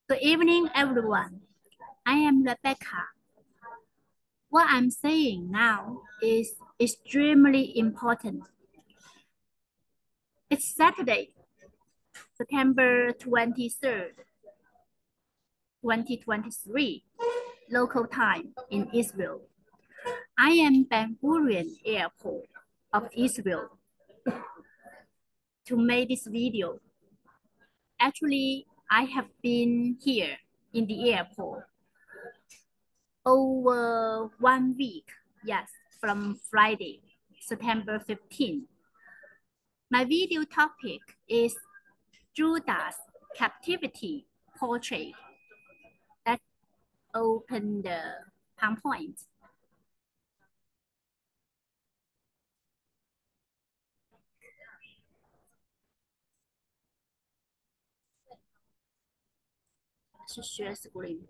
Good evening, everyone. I am Rebecca. What I'm saying now is extremely important. It's Saturday, September 23rd, 2023, local time in Israel. I am Ben Gurion Airport of Israel to make this video. Actually, I have been here in the airport over 1 week, yes, from Friday, September 15th. My video topic is Judas Captivity Portrayed. Let's open the PowerPoint. Share screen.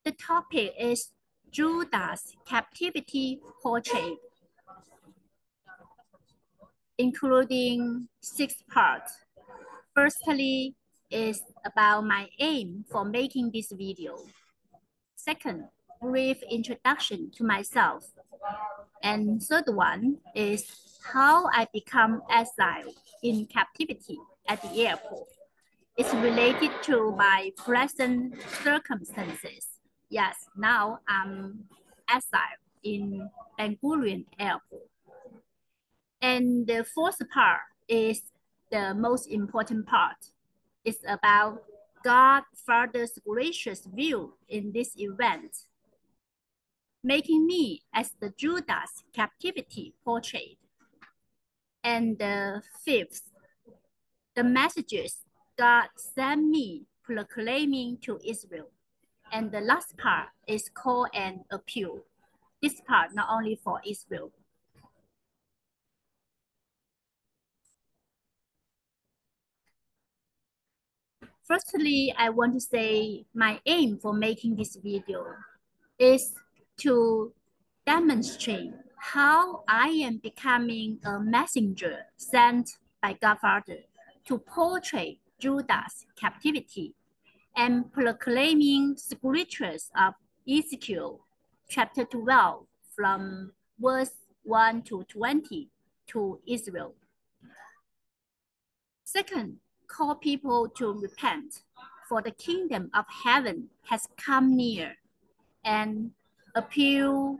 The topic is Judas Captivity Portrait, including 6 parts. Firstly, is about my aim for making this video. Second, brief introduction to myself. And third one is how I become exiled in captivity at the airport. It's related to my present circumstances. Yes, now I'm exiled in Ben Gurion Airport. And the fourth part is the most important part. It's about God Father's gracious view in this event, making me as the Judas captivity portrait. And the fifth, the messages God sent me proclaiming to Israel. And the last part is call and appeal. This part not only for Israel. Firstly, I want to say my aim for making this video is to demonstrate how I am becoming a messenger sent by God Father to portray Judah's captivity and proclaiming scriptures of EZEKIEL chapter 12 from verse 1 to 20 to Israel. Second, call people to repent, for the kingdom of heaven has come near, and appeal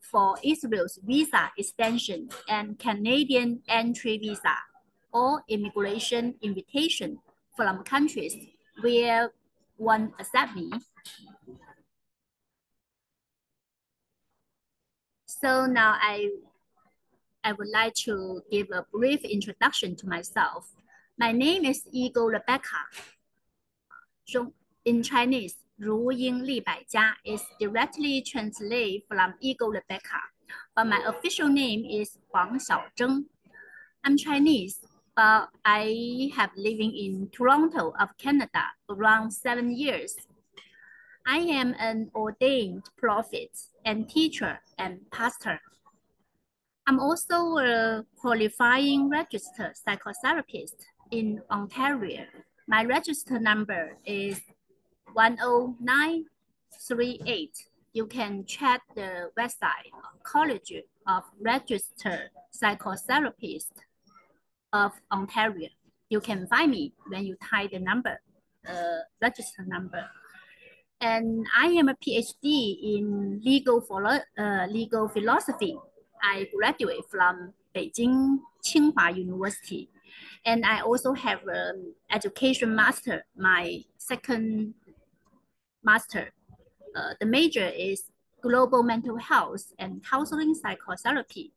for Israel's visa extension and Canadian entry visa or immigration invitation from countries where one accept me. So now I would like to give a brief introduction to myself. My name is Eagle Rebecca. In Chinese, 如鹰利百家 is directly translated from Eagle Rebecca, but my official name is Huang Xiaozheng. I'm Chinese, but I have living in Toronto of Canada around 7 years. I am an ordained prophet and teacher and pastor. I'm also a qualifying registered psychotherapist in Ontario. My register number is 10938. You can check the website College of Registered Psychotherapists of Ontario. You can find me when you type the number, register number. And I am a PhD in legal philosophy. I graduated from Beijing Tsinghua University. And I also have an education master, my second master. The major is Global Mental Health and Counseling Psychotherapy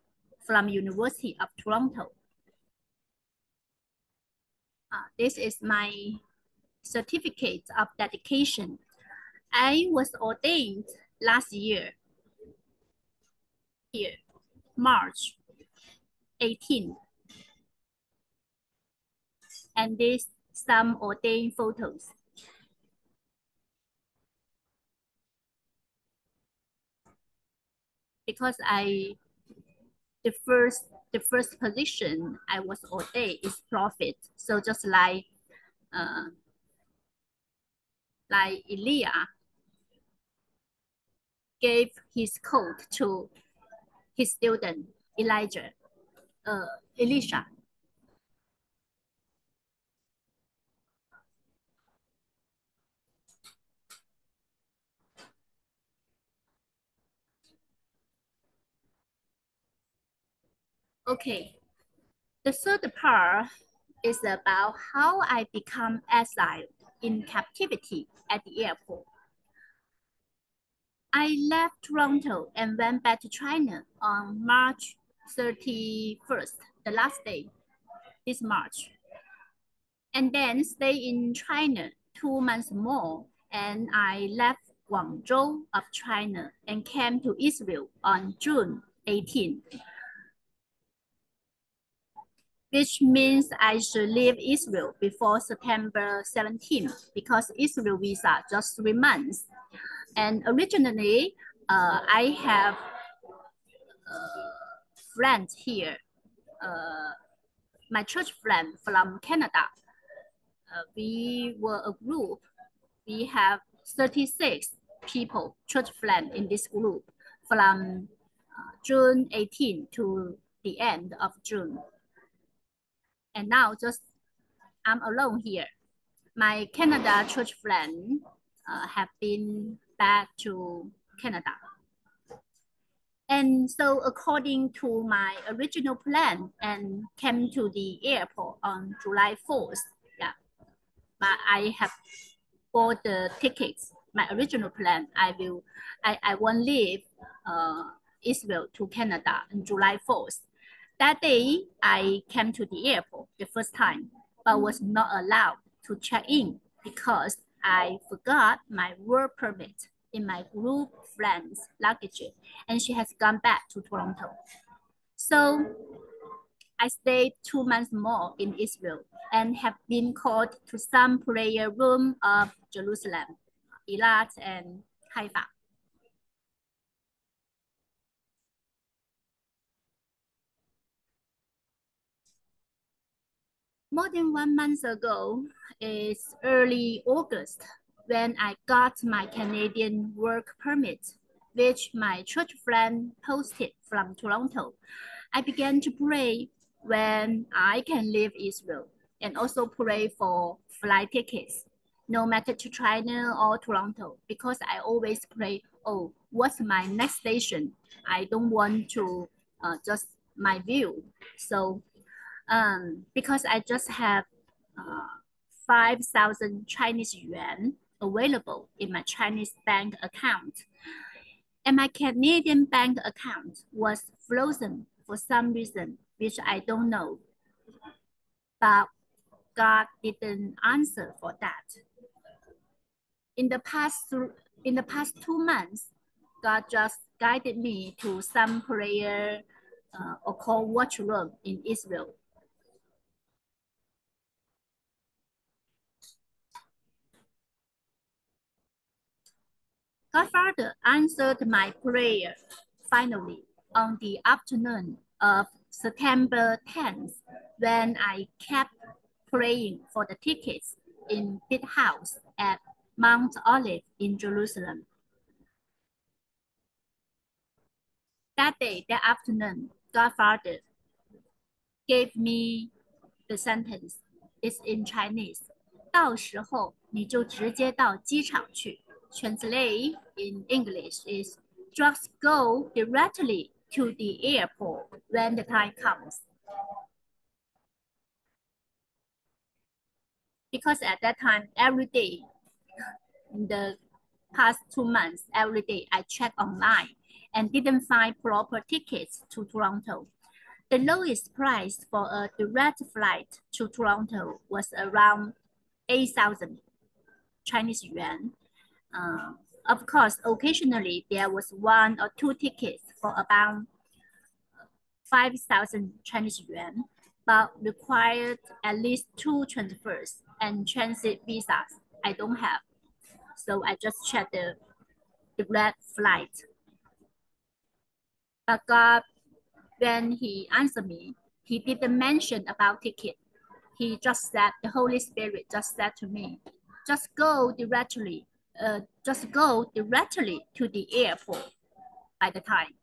from University of Toronto. This is my certificate of dedication. I was ordained last year, March 18. And this some ordained photos. Because the first position I was ordained is prophet. So just like Elijah gave his coat to his student Elisha. Okay, the third part is about how I become exiled in captivity at the airport. I left Toronto and went back to China on March 31st, the last day, this March. And then stay in China 2 months more, and I left Guangzhou of China and came to Israel on June 18th. Which means I should leave Israel before September 17th because Israel visa just 3 months. And originally, I have friends here, my church friend from Canada. We were a group. We have 36 people, church friends in this group from June 18 to the end of June. And now just I'm alone here. My Canada church friend have been back to Canada. And so according to my original plan and came to the airport on July 4th, yeah, but I have bought the tickets. My original plan, I won't leave Israel to Canada on July 4th. That day, I came to the airport the first time, but was not allowed to check in because I forgot my work permit in my group friend's luggage, and she has gone back to Toronto. So I stayed 2 months more in Israel and have been called to some prayer room of Jerusalem, Eilat, and Haifa. More than 1 month ago, it's early August, when I got my Canadian work permit, which my church friend posted from Toronto. I began to pray when I can leave Israel and also pray for flight tickets, no matter to China or Toronto, because I always pray, oh, what's my next station? I don't want to just my view. So because I just have 5,000 Chinese yuan available in my Chinese bank account. And my Canadian bank account was frozen for some reason, which I don't know. But God didn't answer for that. In the past 2 months, God just guided me to some prayer or called watch room in Israel. Godfather answered my prayer finally on the afternoon of September 10th when I kept praying for the tickets in Big House at Mount Olive in Jerusalem. That day, that afternoon, Godfather gave me the sentence. It's in Chinese. 到时候你就直接到机场去。Translate in English is just go directly to the airport when the time comes. Because at that time, every day, the past 2 months, every day I checked online and didn't find proper tickets to Toronto. The lowest price for a direct flight to Toronto was around 8,000 Chinese yuan. Of course, occasionally there was 1 or 2 tickets for about 5,000 Chinese yuan, but required at least 2 transfers and transit visas. I don't have, so I just checked the direct flight. But God, when He answered me, He didn't mention about ticket. He just said, the Holy Spirit just said to me, just go directly to the airport by the time.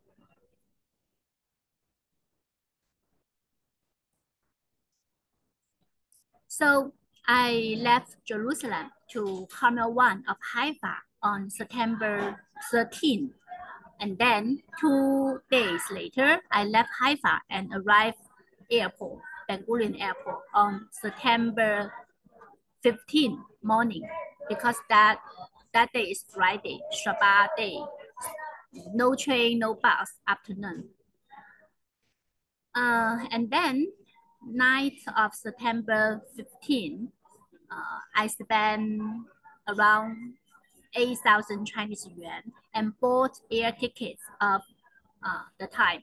So I left Jerusalem to Carmel 1 of Haifa on September 13. And then 2 days later, I left Haifa and arrived airport, Ben Gurion Airport on September 15 morning, because that day is Friday, Shabbat day. No train, no bus, afternoon. And then 9th of September 15, I spent around 8,000 Chinese yuan and bought air tickets of the time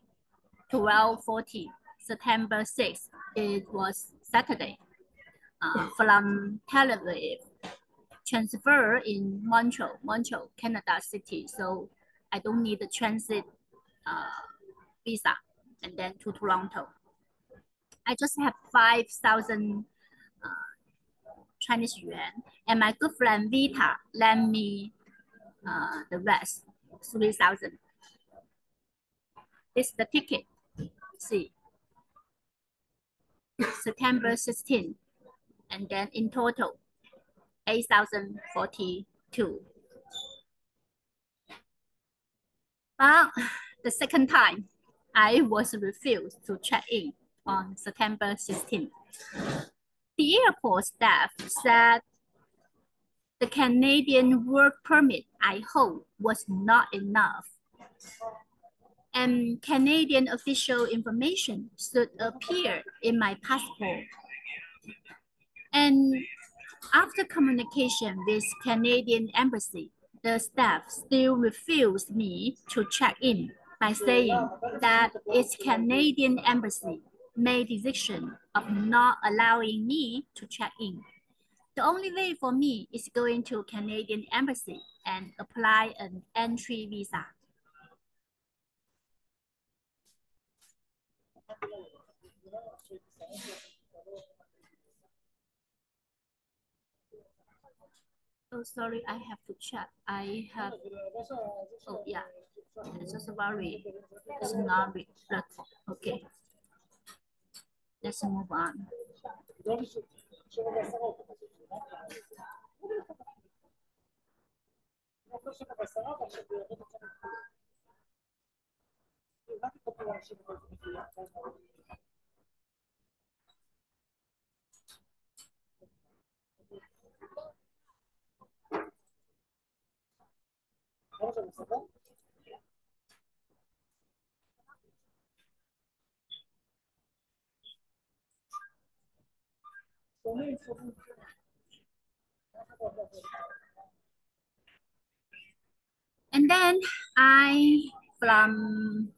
12:40 September 6th. It was Saturday. From Tel Aviv, transfer in Montreal, Canada City. So I don't need a transit visa, and then to Toronto. I just have 5,000 Chinese yuan, and my good friend Vita lent me the rest, 3,000. This is the ticket. See, September 16, and then in total, 8,042. But the second time, I was refused to check in on September 16th. The airport staff said the Canadian work permit I hold was not enough, and Canadian official information should appear in my passport. And after communication with Canadian Embassy, the staff still refused me to check in by saying that its Canadian Embassy made decision of not allowing me to check in. The only way for me is going to Canadian Embassy and apply an entry visa. Oh, sorry, I have to check. I have, oh yeah, it's just worry. It's not reflected. Okay. Let's move on. And then from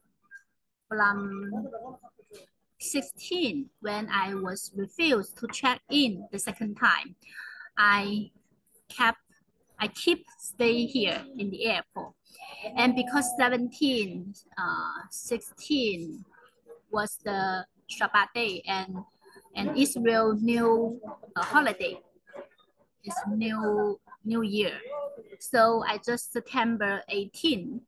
16, when I was refused to check in the second time, I keep stay here in the airport. And because 17, 16 was the Shabbat day and Israel new holiday. It's new year. So I just September 18,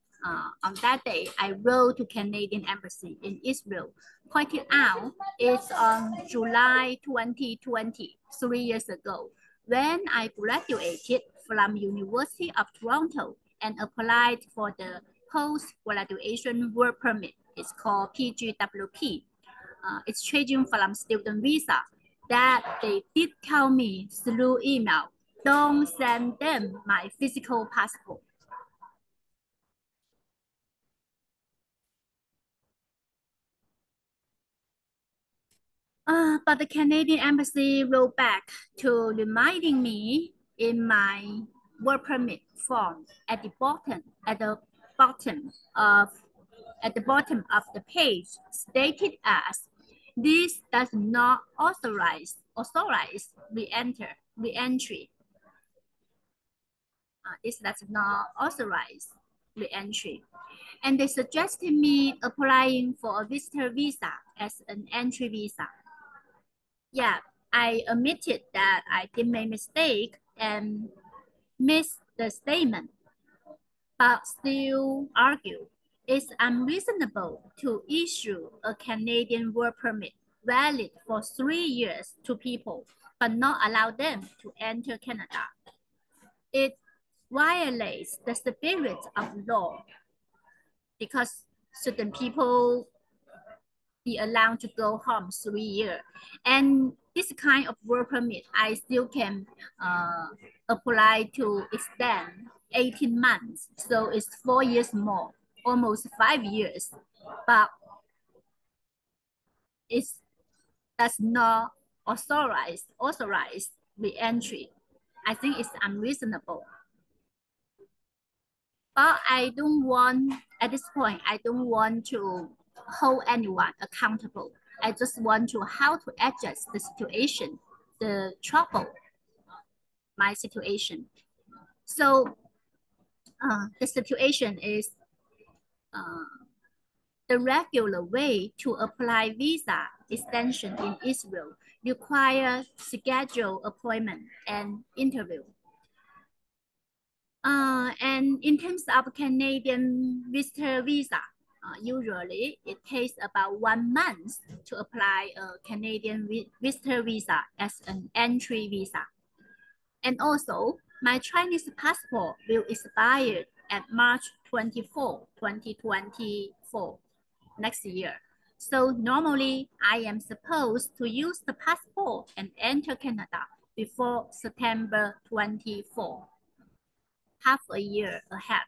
on that day, I wrote to Canadian Embassy in Israel, pointing out it's on July 2020, 3 years ago, when I graduated from University of Toronto and applied for the post-graduation work permit. It's called PGWP. It's changing from student visa, that they did tell me through email, don't send them my physical passport. But the Canadian Embassy wrote back to reminding me in my work permit form at the bottom of the page stated as this does not authorize re-entry. This does not authorize re-entry. And they suggested me applying for a visitor visa as an entry visa. Yeah, I admitted that I did make a mistake and missed the statement, but still argue it's unreasonable to issue a Canadian work permit valid for 3 years to people, but not allow them to enter Canada. It violates the spirit of law because certain people be allowed to go home 3 years. And this kind of work permit, I still can apply to extend 18 months. So it's 4 years more, almost 5 years. But it does not authorize re-entry. I think it's unreasonable. But I don't want, at this point, I don't want to hold anyone accountable. I just want to how to adjust the situation, the trouble, my situation. So the situation is the regular way to apply visa extension in Israel requires scheduled appointment and interview. And in terms of Canadian visitor visa, usually it takes about 1 month to apply a Canadian visitor visa as an entry visa. And also, my Chinese passport will expire at March 24, 2024, next year. So normally, I am supposed to use the passport and enter Canada before September 24. Half a year ahead.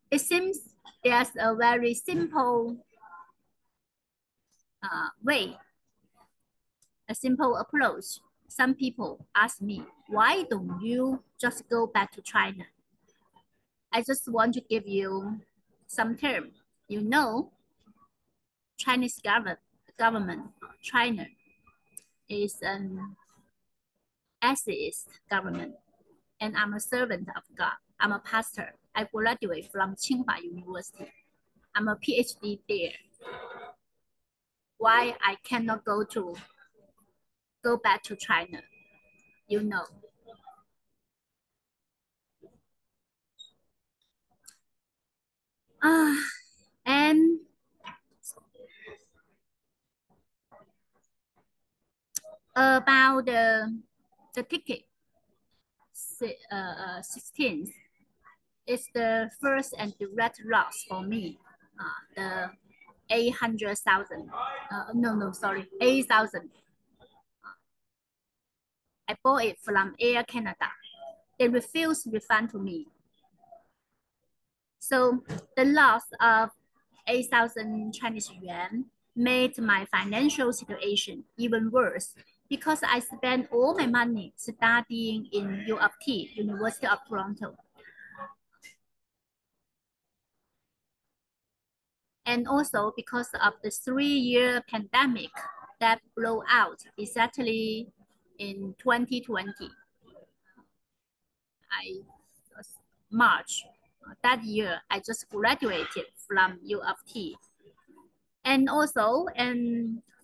It seems there's a very simple way, a simple approach. Some people ask me, why don't you just go back to China? I just want to give you some term. You know, Chinese government, China is an atheist government, and I'm a servant of God. I'm a pastor. I graduated from Tsinghua University. I'm a PhD there. Why I cannot go back to China? You know. And about the ticket, 16th, it's the first and direct loss for me. The 800,000. No, sorry, 8,000. I bought it from Air Canada. They refused refund to me. So the loss of 8,000 Chinese yuan made my financial situation even worse because I spent all my money studying in U of T, University of Toronto. And also because of the 3-year pandemic that blew out exactly in 2020. March that year, I just graduated from U of T. And also,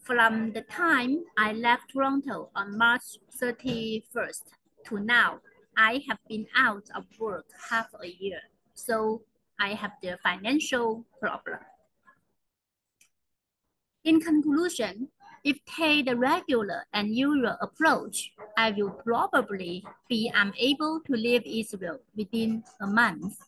from the time I left Toronto on March 31st to now, I have been out of work half a year. So I have the financial problem. In conclusion, if take the regular and usual approach, I will probably be unable to leave Israel within a month.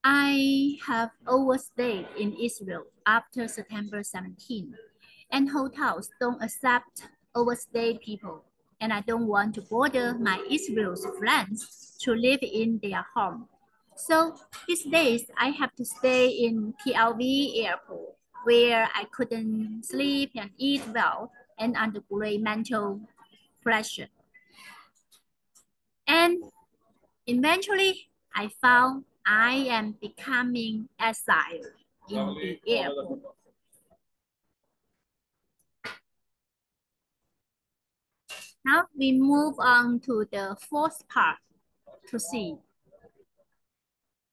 I have overstayed in Israel after September 17, and hotels don't accept overstayed people, and I don't want to bother my Israeli friends to live in their home. So these days, I have to stay in PLV airport where I couldn't sleep and eat well and under great mental pressure. And eventually, I found I am becoming exiled in the airport. Now we move on to the fourth part to see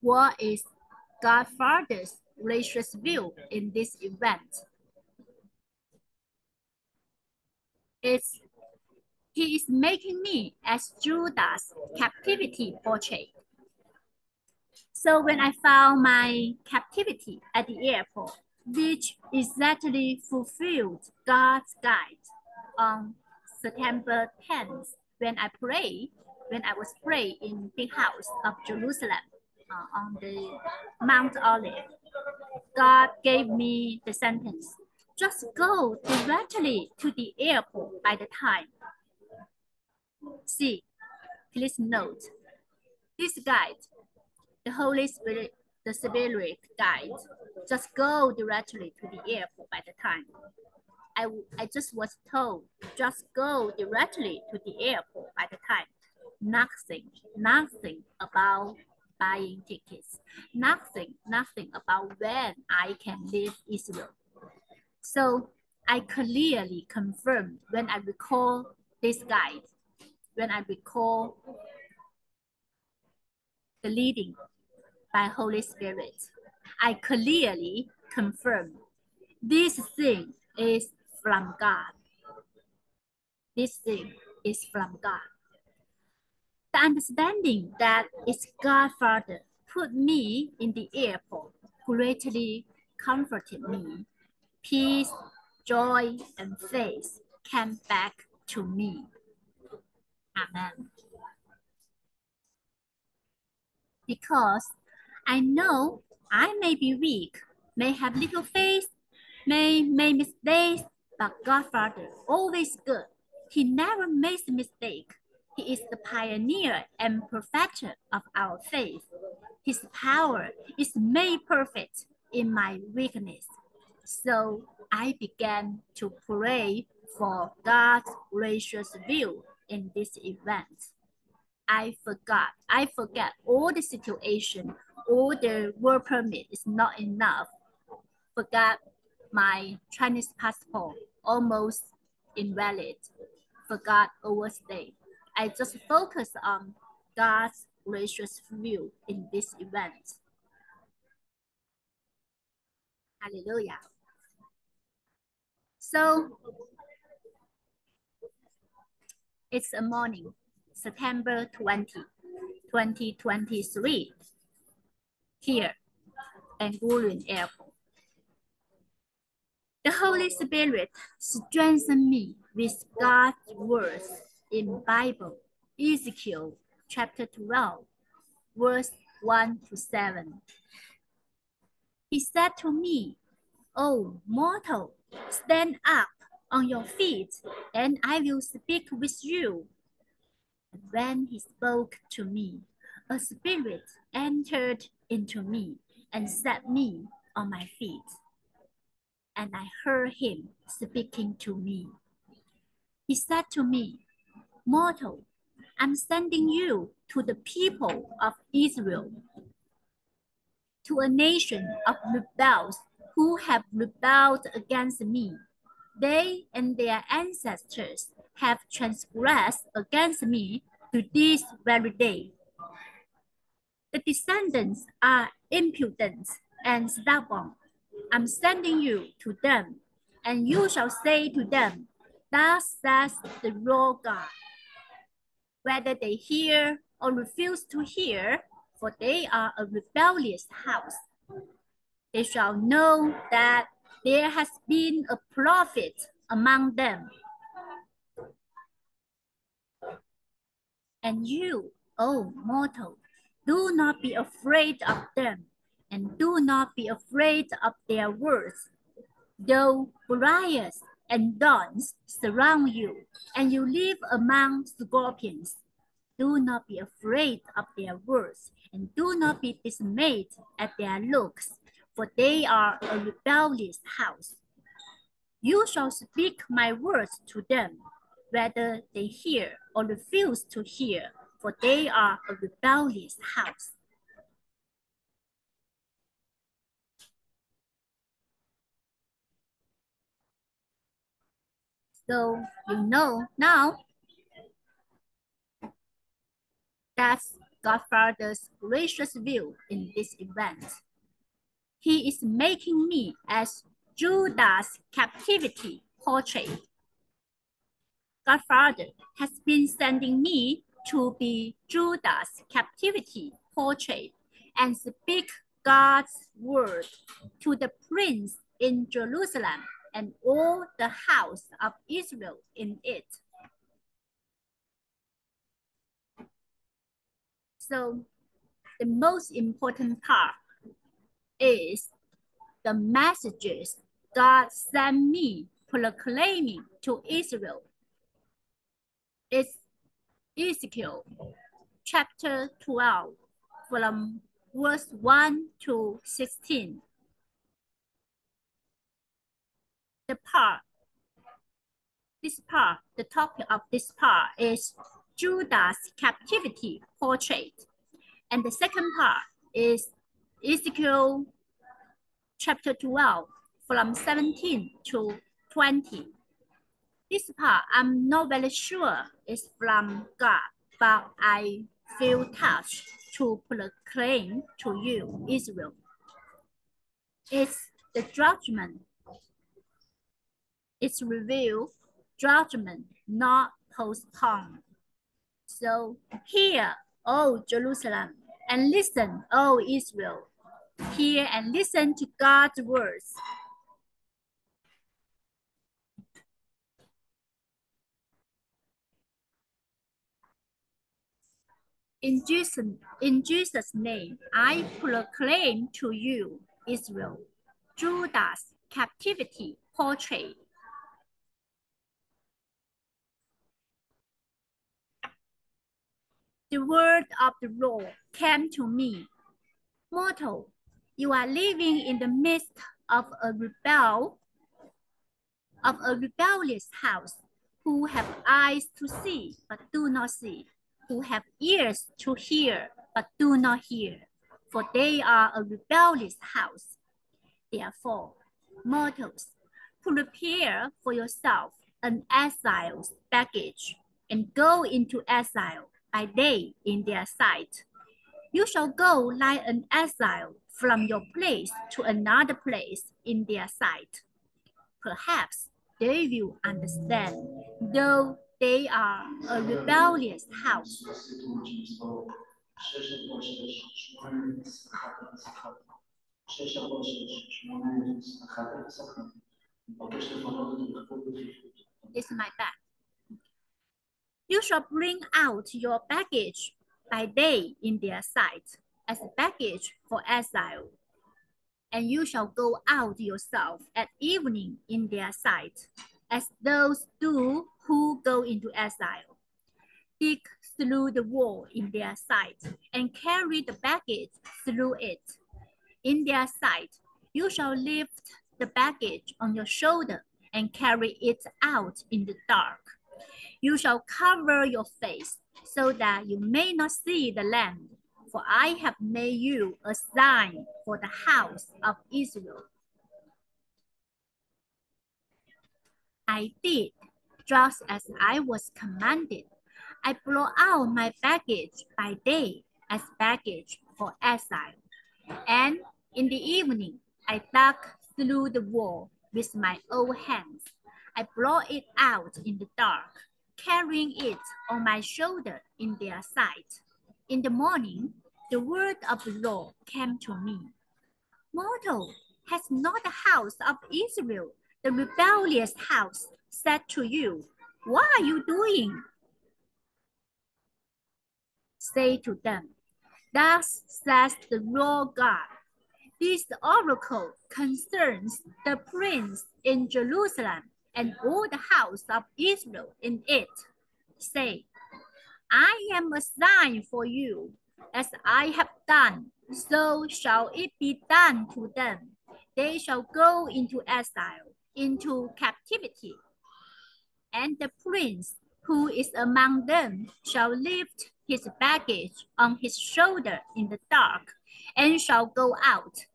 what is Godfather's gracious view in this event. He is making me as Judas' captivity portrait. So when I found my captivity at the airport, which exactly fulfilled God's guide on September 10th, when I was praying in the house of Jerusalem on the Mount Olive, God gave me the sentence, just go directly to the airport by the time. See, please note, this guide, the Holy Spirit, the Spirit guide, just go directly to the airport by the time. I just was told, just go directly to the airport by the time. Nothing about buying tickets. Nothing about when I can leave Israel. So I clearly confirmed when I recall this guide, when I recall the leading by Holy Spirit, I clearly confirm this thing is from God. This thing is from God. The understanding that it's God Father put me in the airport greatly comforted me. Peace, joy, and faith came back to me. Amen. Because I know I may be weak, may have little faith, may make mistakes, but God Father always good. He never makes a mistake. He is the pioneer and perfecter of our faith. His power is made perfect in my weakness. So I began to pray for God's gracious view in this event. I forget all the situation, all the work permit is not enough. Forgot my Chinese passport, almost invalid. Forgot overstay. I just focus on God's gracious view in this event. Hallelujah. So it's a morning, September 20, 2023, here at Ben Gurion Airport. The Holy Spirit strengthened me with God's words in Bible, EZEKIEL chapter 12, verse 1 to 7. He said to me, "O mortal, stand up on your feet, and I will speak with you." And when he spoke to me, a spirit entered into me and set me on my feet. And I heard him speaking to me. He said to me, "Mortal, I'm sending you to the people of Israel, to a nation of rebels who have rebelled against me. They and their ancestors have transgressed against me to this very day. The descendants are impudent and stubborn. I'm sending you to them, and you shall say to them, 'Thus says the Lord God.' Whether they hear or refuse to hear, for they are a rebellious house, they shall know that there has been a prophet among them. And you, O mortal, do not be afraid of them, and do not be afraid of their words. Though briars and thorns surround you, and you live among scorpions, Do not be afraid of their words, and do not be dismayed at their looks, for they are a rebellious house. You shall speak my words to them, whether they hear or refuse to hear, for they are a rebellious house. So you know now that's Godfather's gracious view in this event. He is making me as Judah's captivity portrait. Godfather has been sending me to be Judah's captivity portrait and speak God's word to the prince in Jerusalem and all the house of Israel in it. So the most important part is the messages God sent me proclaiming to Israel. It's EZEKIEL chapter 12 from verse 1 to 16. The topic of this part is Judah's captivity portrait. And the second part is EZEKIEL chapter 12 from 17 to 20. This part I'm not very sure is from God, but I feel touched to proclaim to you, Israel. It's the judgment. It's revealed judgment, not postponed. So hear, O Jerusalem, and listen, O Israel. Hear and listen to God's words. In Jesus' name, I proclaim to you, Israel, Judah's captivity portrait. The word of the Lord came to me. Mortal, you are living in the midst of a rebellious house, who have eyes to see but do not see, who have ears to hear but do not hear, for they are a rebellious house. Therefore, mortals, prepare for yourself an exile's baggage, and go into exile by day in their sight. You shall go like an exile from your place to another place in their sight. Perhaps they will understand, though they are a rebellious house. This is my bag. You shall bring out your baggage by day in their sight, as baggage for exile. And you shall go out yourself at evening in their sight, as those do who go into exile. Dig through the wall in their sight, and carry the baggage through it. In their sight, you shall lift the baggage on your shoulder and carry it out in the dark. You shall cover your face so that you may not see the land, for I have made you a sign for the house of Israel. I did just as I was commanded. I brought out my baggage by day as baggage for exile, and in the evening I dug through the wall with my own hands. I brought it out in the dark, carrying it on my shoulder in their sight. In the morning, the word of the Lord came to me. Mortal, has not the house of Israel, the rebellious house, said to you, what are you doing? Say to them, thus says the Lord God, this oracle concerns the prince in Jerusalem and all the house of Israel in it. Say, I am a sign for you. As I have done, so shall it be done to them. They shall go into exile, into captivity. And the prince who is among them shall lift his baggage on his shoulder in the dark, and shall go out.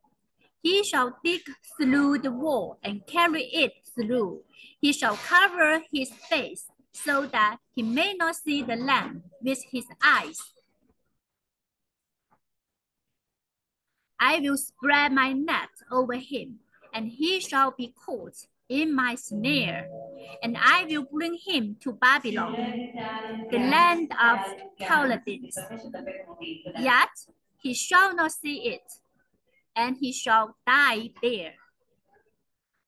He shall dig through the wall and carry it through. He shall cover his face so that he may not see the land with his eyes. I will spread my net over him, and he shall be caught in my snare. And I will bring him to Babylon, the land of Chaldeans. Yet he shall not see it, and he shall die there.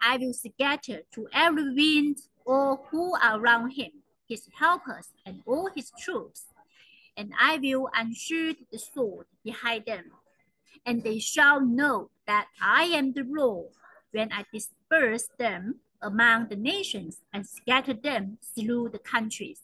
I will scatter to every wind all who are around him, his helpers and all his troops. And I will unsheathe the sword behind them. And they shall know that I am the Lord when I disperse them among the nations and scatter them through the countries.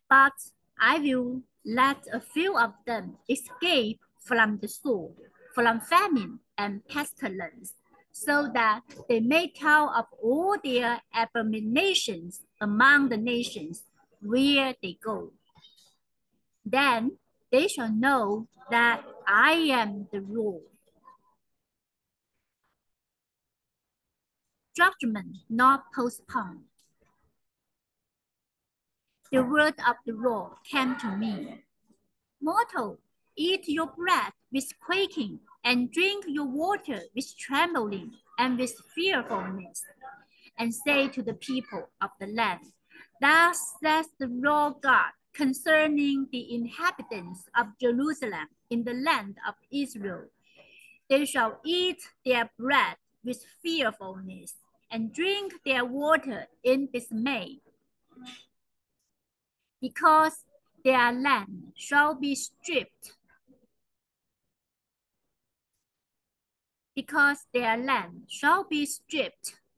But I will let a few of them escape from the sword, from famine and pestilence, so that they may tell of all their abominations among the nations where they go. Then they shall know that I am the Lord. Judgment not postponed. The word of the Lord came to me. Mortal, eat your bread with quaking, and drink your water with trembling and with fearfulness, and say to the people of the land, Thus says the Lord God concerning the inhabitants of Jerusalem in the land of Israel. They shall eat their bread with fearfulness, and drink their water in dismay, because their land shall be stripped,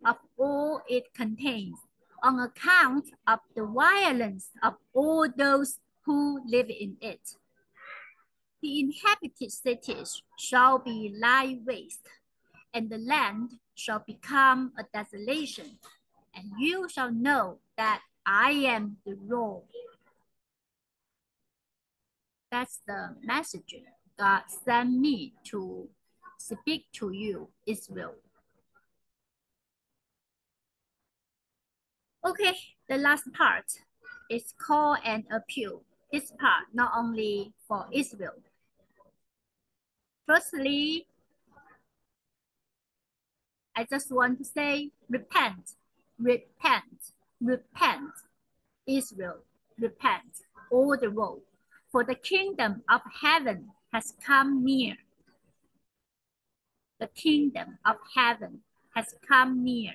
of all it contains, on account of the violence of all those who live in it. The inhabited cities shall be laid waste, and the land shall become a desolation, and you shall know that I am the Lord. That's the message God sent me to speak to you, Israel. Okay, the last part is call and appeal. This part not only for Israel. Firstly, I just want to say repent, repent, repent. Israel, repent all the world, for the kingdom of heaven has come near. The kingdom of heaven has come near.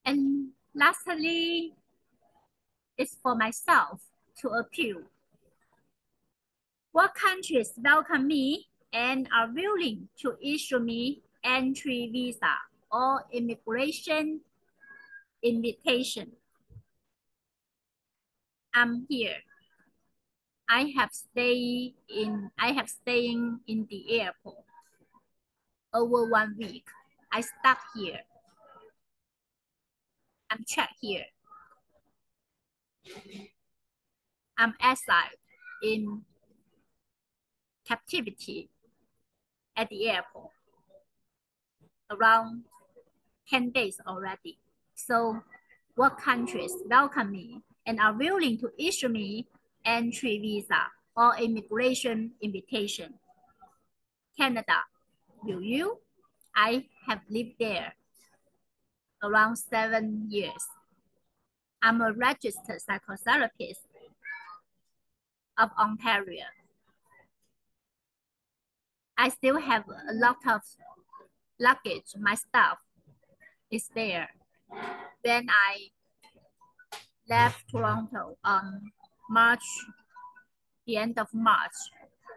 And lastly, it's for myself to appeal. What countries welcome me and are willing to issue me entry visa or immigration invitation? I'm here. I have staying in the airport over 1 week. I stuck here. I'm checked here. I'm exiled in captivity at the airport around 10 days already. So what countries welcome me and are willing to issue me entry visa or immigration invitation? Canada, will you? I have lived there around 7 years. I'm a registered psychotherapist of Ontario. I still have a lot of luggage. My stuff is there. When I left Toronto on the end of March,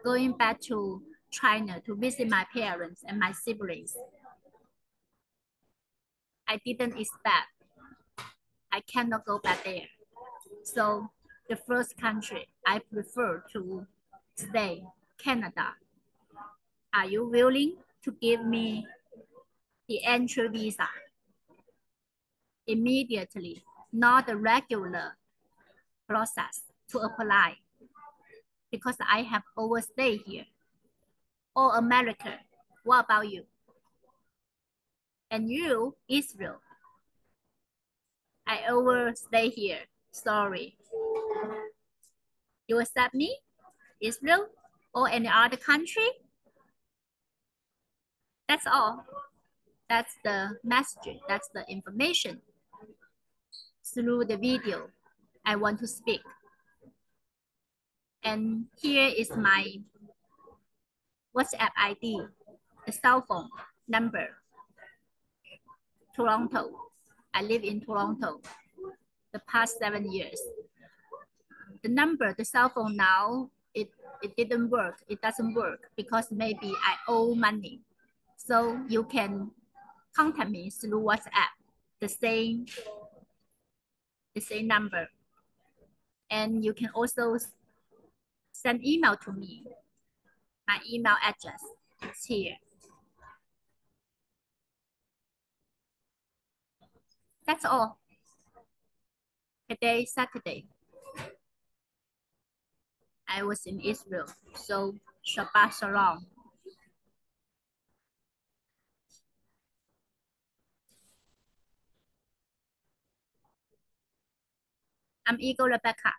going back to China to visit my parents and my siblings, I didn't expect I cannot go back there. So the first country I prefer to stay, Canada. Are you willing to give me the entry visa immediately, not the regular process to apply? Because I have overstayed here. Or America, what about you? And you, Israel. I overstay here, sorry. You accept me, Israel, or any other country? That's all. That's the message, that's the information through the video I want to speak. And here is my WhatsApp ID, the cell phone number, Toronto. I live in Toronto the past 7 years. The number, the cell phone now, it didn't work. It doesn't work because maybe I owe money. So you can contact me through WhatsApp, the same number. And you can also send email to me. My email address is here. That's all. Today, Saturday, I was in Israel. So Shabbat Shalom. I'm Eagle Rebecca.